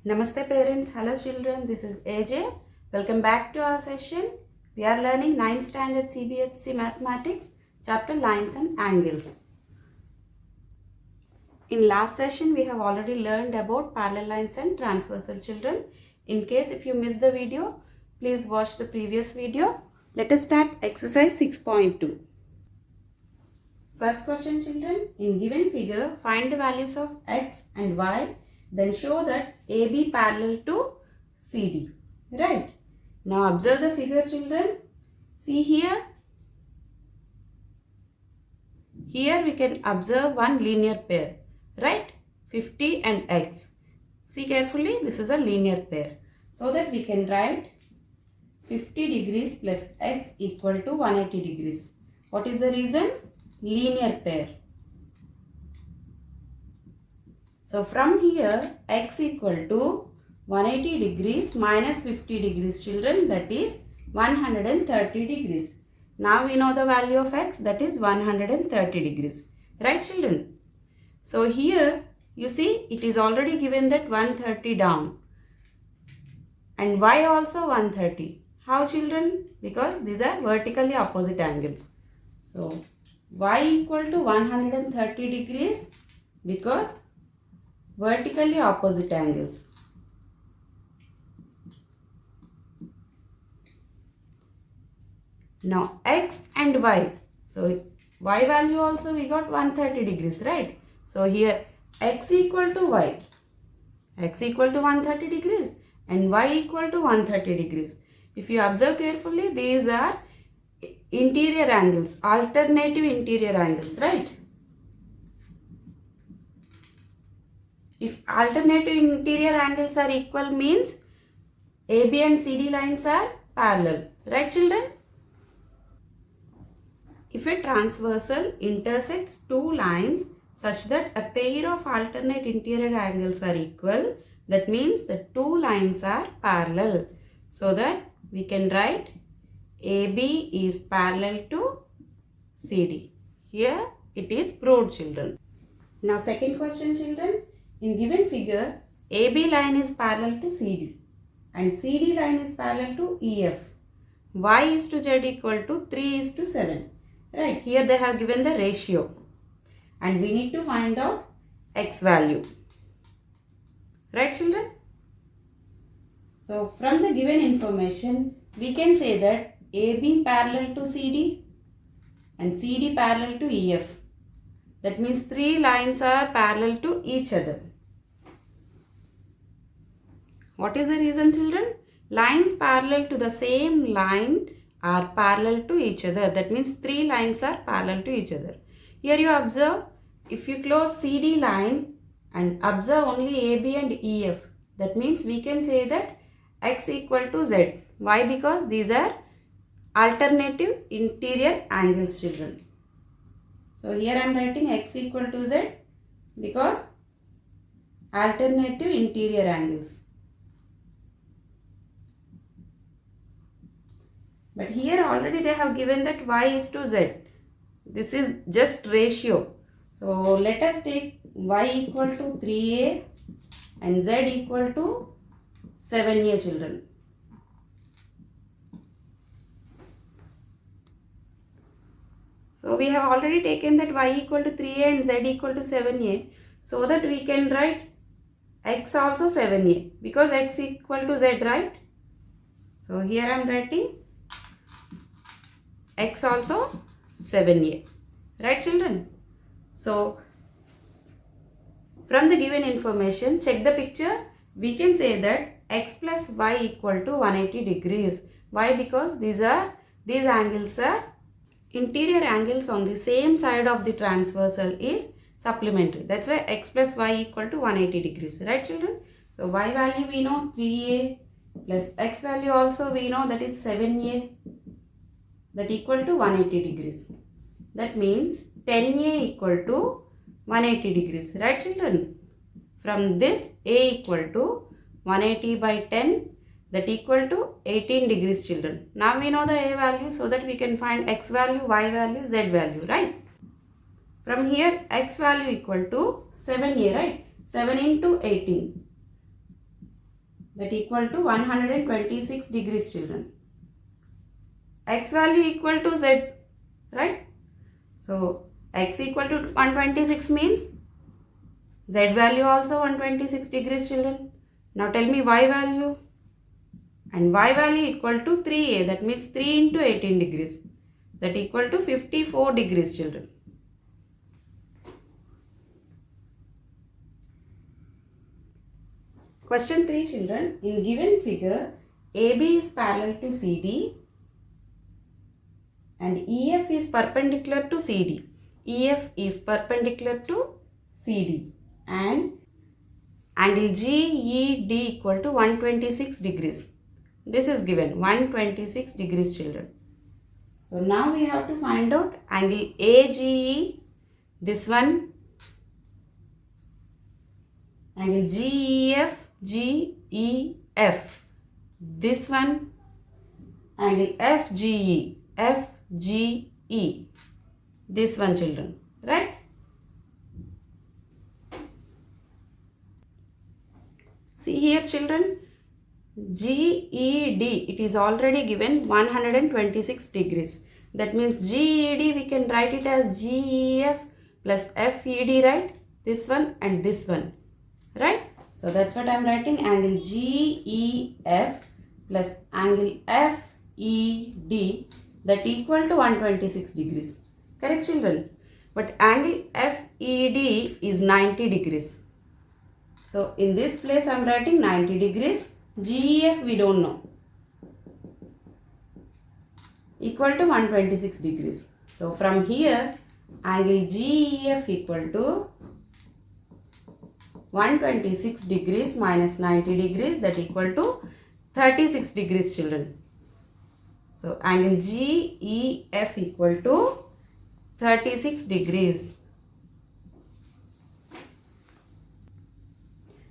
Namaste parents, hello children, this is AJ. Welcome back to our session. We are learning 9th standard CBSE Mathematics, chapter Lines and Angles. In last session, we have already learned about parallel lines and transversal children. In case if you missed the video, please watch the previous video. Let us start exercise 6.2. First question children, in given figure, find the values of x and y, then show that AB parallel to CD. Right. Now observe the figure children. See here. Here we can observe one linear pair. Right. 50 and x. See carefully, this is a linear pair. So that we can write 50 degrees plus x equal to 180 degrees. What is the reason? Linear pair. So from here x equal to 180 degrees minus 50 degrees children, that is 130 degrees. Now we know the value of x, that is 130 degrees. Right children? So here you see it is already given that 130 down and y also 130. How children? Because these are vertically opposite angles. So y equal to 130 degrees because vertically opposite angles. Now x and y. So y value also we got 130 degrees, right? So here x equal to y. X equal to 130 degrees and y equal to 130 degrees. If you observe carefully, these are interior angles, alternative interior angles, right? If alternative interior angles are equal means AB and CD lines are parallel, right children? If a transversal intersects two lines such that a pair of alternate interior angles are equal, that means the two lines are parallel. So that we can write AB is parallel to CD. Here it is proved children. Now second question children. In given figure, AB line is parallel to CD and CD line is parallel to EF. Y is to Z equal to 3 is to 7. Right, here they have given the ratio and we need to find out x value. Right children? So from the given information, we can say that AB parallel to CD and CD parallel to EF. That means three lines are parallel to each other. What is the reason children? Lines parallel to the same line are parallel to each other. That means three lines are parallel to each other. Here you observe, if you close CD line and observe only AB and EF, that means we can say that x equal to Z. Why? Because these are alternative interior angles children. So here I am writing x equal to Z because alternative interior angles. But here already they have given that y is to z. This is just ratio. So let us take y equal to 3a and z equal to 7a children. So we have already taken that y equal to 3a and z equal to 7a, so that we can write x also 7a because x equal to z, right? So here I am writing x also 7a, right children? So from the given information, check the picture, we can say that x plus y equal to 180 degrees. Why? Because these angles are interior angles on the same side of the transversal is supplementary. That's why x plus y equal to 180 degrees, right children? So y value we know 3a plus x value also we know, that is 7a, that equal to 180 degrees. That means 10a equal to 180 degrees, right children? From this a equal to 180 by 10, that equal to 18 degrees children. Now we know the a value, so that we can find x value, y value, z value, right? From here x value equal to 7a, right? 7 into 18. that equal to 126 degrees, children. X value equal to Z, right? So X equal to 126 means Z value also 126 degrees, children. Now tell me Y value. And Y value equal to 3A, that means 3 into 18 degrees, that equal to 54 degrees, children. Question 3, children. In given figure, AB is parallel to CD and EF is perpendicular to CD. EF is perpendicular to CD and angle GED equal to 126 degrees. This is given 126 degrees, children. So now we have to find out angle AGE, this one, angle GEF, GEF, this one, angle FGE, FGE, this one, children, right? See here, children, GED, it is already given 126 degrees. That means GED we can write it as GEF plus FED, right? This one and this one, right? So that's what I am writing, angle GEF plus angle FED, that equal to 126 degrees. Correct, children? But angle FED is 90 degrees. So in this place I am writing 90 degrees. GEF we don't know. Equal to 126 degrees. So from here angle GEF equal to 126 degrees minus 90 degrees, that equal to 36 degrees, children. So angle GEF equal to 36 degrees.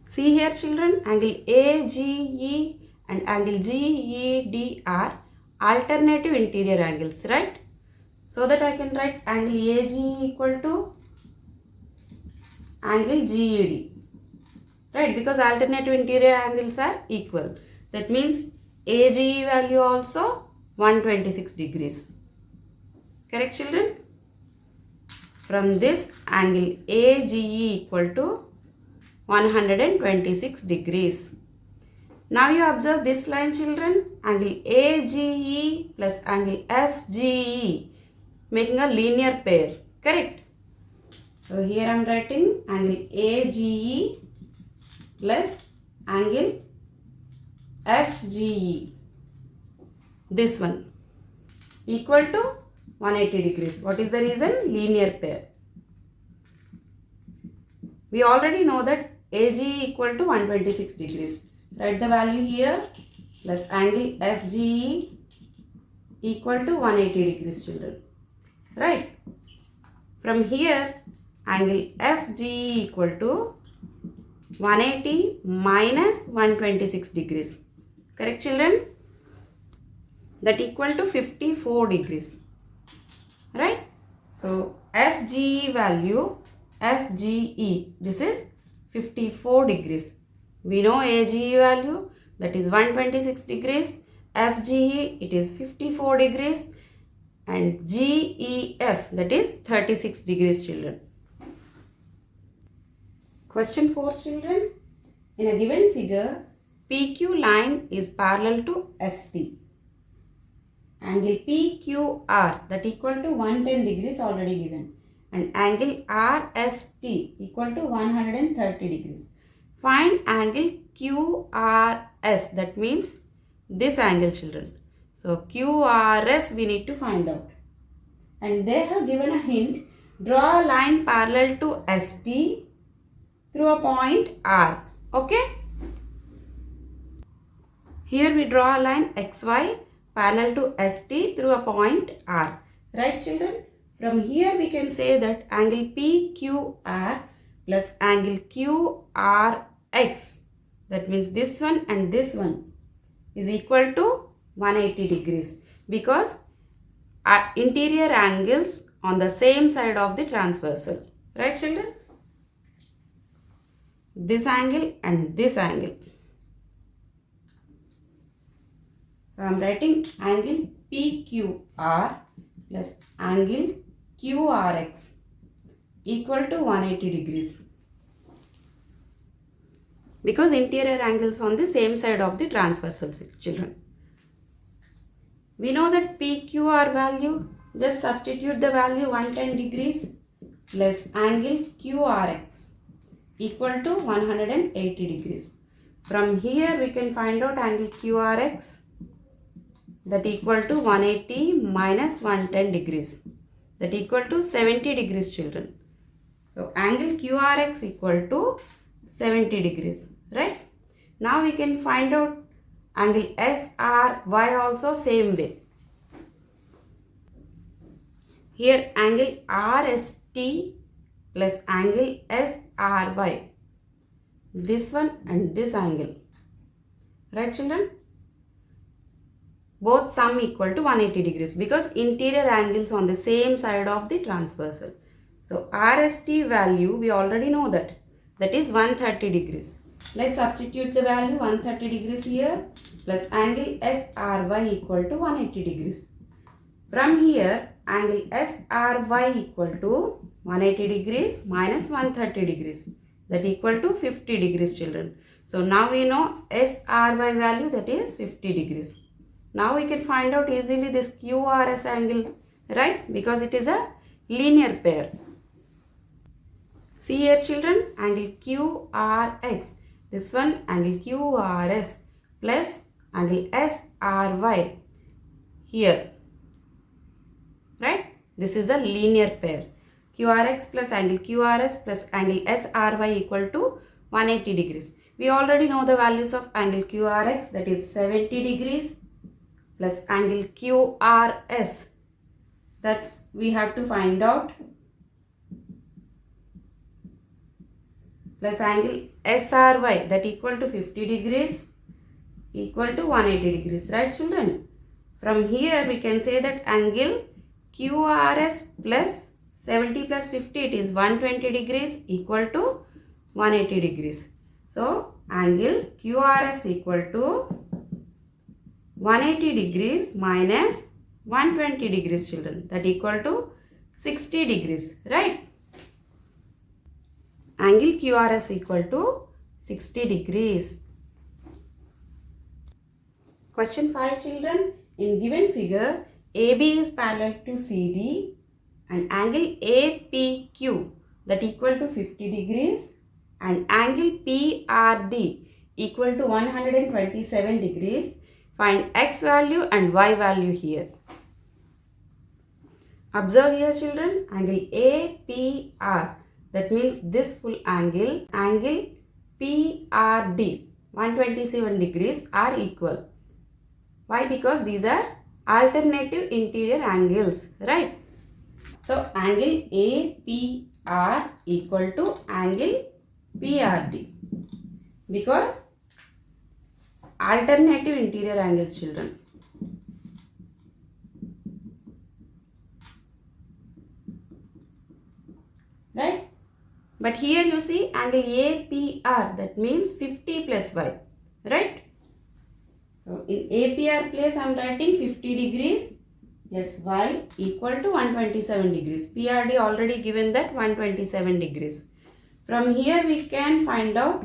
See here, children, angle AGE and angle GED are alternative interior angles, right? So that I can write angle AGE equal to angle GED, right? Because alternative interior angles are equal. That means AGE value also 126 degrees. Correct, children? From this angle AGE equal to 126 degrees. Now you observe this line, children, angle AGE plus angle FGE, making a linear pair, correct? So here I am writing angle AGE plus angle FGE, this one, equal to 180 degrees. What is the reason? Linear pair. We already know that AGE equal to 126 degrees. Write the value here, plus angle FGE equal to 180 degrees, children. Right? From here, angle FGE equal to 180 minus 126 degrees. Correct, children? That equal to 54 degrees. Right? So, FGE value, FGE, this is 54 degrees. We know AGE value, that is 126 degrees. FGE, it is 54 degrees. And GEF, that is 36 degrees, children. Question 4, children. In a given figure, PQ line is parallel to ST. Angle PQR, that equal to 110 degrees, already given. And angle RST equal to 130 degrees. Find angle QRS, that means this angle, children. So QRS we need to find out. And they have given a hint, draw a line parallel to ST through a point R. Okay? Here we draw a line XY parallel to ST through a point R. Right, children? From here we can say that angle PQR plus angle QRX, that means this one and this one, is equal to 180 degrees because interior angles on the same side of the transversal. Right, children? This angle and this angle. So I am writing angle PQR plus angle QRX equal to 180 degrees. Because interior angles on the same side of the transversal, children. We know that PQR value, just substitute the value 110 degrees plus angle QRX equal to 180 degrees. From here we can find out angle QRX, that equal to 180 minus 110 degrees, that equal to 70 degrees, children. So angle QRX equal to 70 degrees, right? Now we can find out angle SRY also same way. Here angle RST plus angle SRY, this one and this angle, right children? Both sum equal to 180 degrees because interior angles on the same side of the transversal. So RST value we already know that is 130 degrees. Let's substitute the value 130 degrees here plus angle SRY equal to 180 degrees. From here angle SRY equal to 180 degrees minus 130 degrees, that equal to 50 degrees, children. So now we know SRY value, that is 50 degrees. Now we can find out easily this QRS angle, right? Because it is a linear pair. See here children, angle QRX, this one angle QRS plus angle SRY here, right? This is a linear pair. QRX plus angle QRS plus angle SRY equal to 180 degrees. We already know the values of angle QRX, that is 70 degrees plus angle QRS, that we have to find out, plus angle SRY, that equal to 50 degrees equal to 180 degrees, right children? From here we can say that angle QRS plus 70 plus 50, it is 120 degrees equal to 180 degrees. So angle QRS equal to 180 degrees minus 120 degrees, children, that equal to 60 degrees, right? Angle QRS equal to 60 degrees. Question 5, children. In given figure, AB is parallel to CD and angle APQ, that equal to 50 degrees, and angle PRD equal to 127 degrees. Find X value and Y value here. Observe here children, angle APR, that means this full angle, angle PRD 127 degrees are equal. Why? Because these are alternative interior angles, right? So angle APR equal to angle PRD because alternative interior angles, children. Right? But here you see angle APR, that means 50 plus Y, right? So in APR place I am writing 50 degrees plus Y equal to 127 degrees. PRD already given that 127 degrees. From here we can find out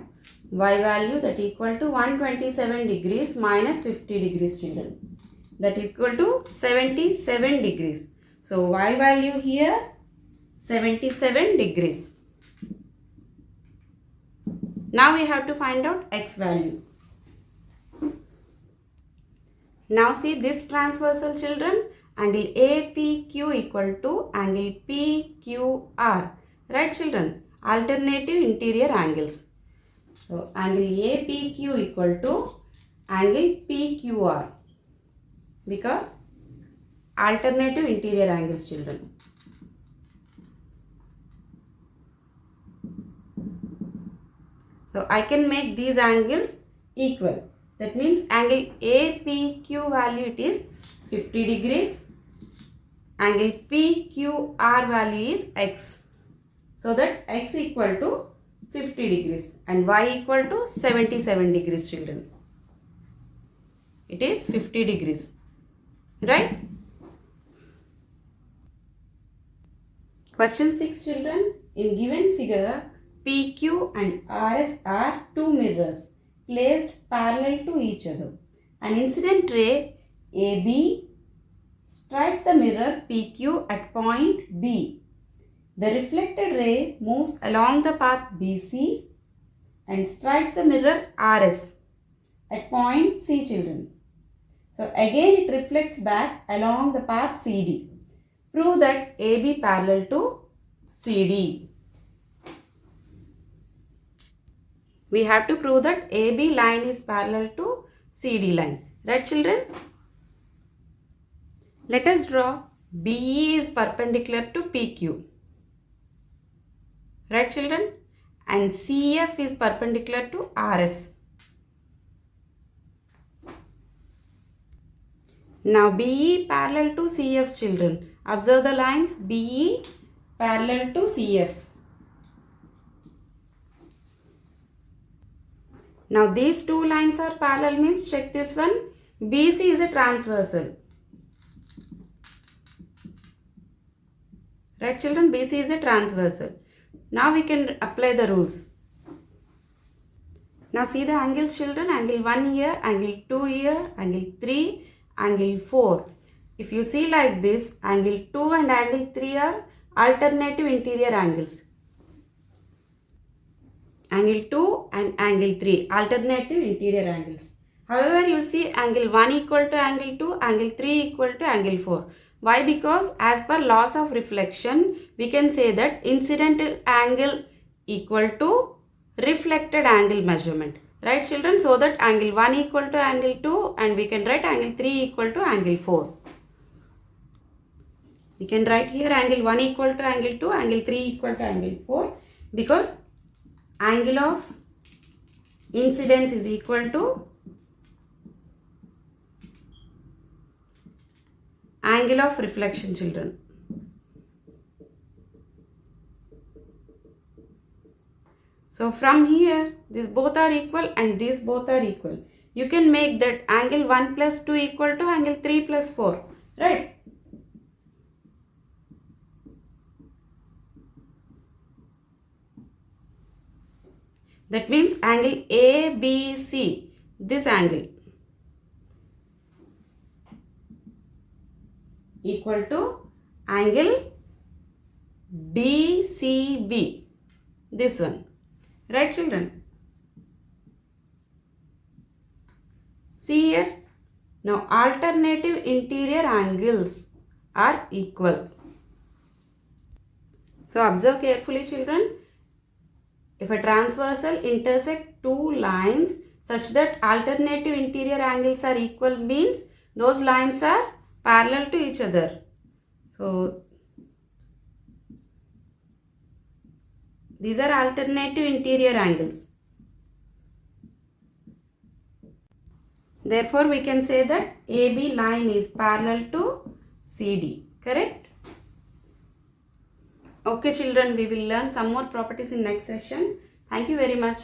Y value, that equal to 127 degrees minus 50 degrees, children, that equal to 77 degrees. So Y value here 77 degrees. Now we have to find out X value. Now see this transversal, children, angle APQ equal to angle PQR, right children? Alternative interior angles. So angle APQ equal to angle PQR because alternative interior angles, children. So I can make these angles equal. That means angle APQ value, it is 50 degrees. Angle PQR value is X. So that X equal to 50 degrees and Y equal to 77 degrees, children. it is 50 degrees. Right? Question 6 children. In given figure, PQ and RS are two mirrors placed parallel to each other. An incident ray AB strikes the mirror PQ at point B. The reflected ray moves along the path BC and strikes the mirror RS at point C children. So again it reflects back along the path CD. Prove that AB parallel to CD. We have to prove that AB line is parallel to CD line. Right children? Let us draw BE is perpendicular to PQ. Right children? And CF is perpendicular to RS. Now BE parallel to CF children. Observe the lines BE parallel to CF. Now these two lines are parallel means check this one. BC is a transversal. Right children? BC is a transversal. Now we can apply the rules. Now see the angles children. Angle 1 here, angle 2 here, angle 3, angle 4. If you see like this, angle 2 and angle 3 are alternative interior angles. Angle 2 and angle 3 alternative interior angles. However, you see angle 1 equal to angle 2, angle 3 equal to angle 4. Why? Because as per laws of reflection, we can say that incidental angle equal to reflected angle measurement. Right children? So that angle 1 equal to angle 2 and we can write angle 3 equal to angle 4. We can write here angle 1 equal to angle 2, angle 3 equal to angle 4 because angle of incidence is equal to angle of reflection children. So from here, these both are equal and these both are equal. You can make that angle 1 plus 2 equal to angle 3 plus 4. Right? That means angle ABC, this angle equal to angle DCB, this one. Right children? See here. Now alternative interior angles are equal. So observe carefully children. If a transversal intersect two lines such that alternative interior angles are equal means those lines are parallel to each other. So these are alternative interior angles. Therefore, we can say that AB line is parallel to CD. Correct? Okay children, we will learn some more properties in next session. Thank you very much.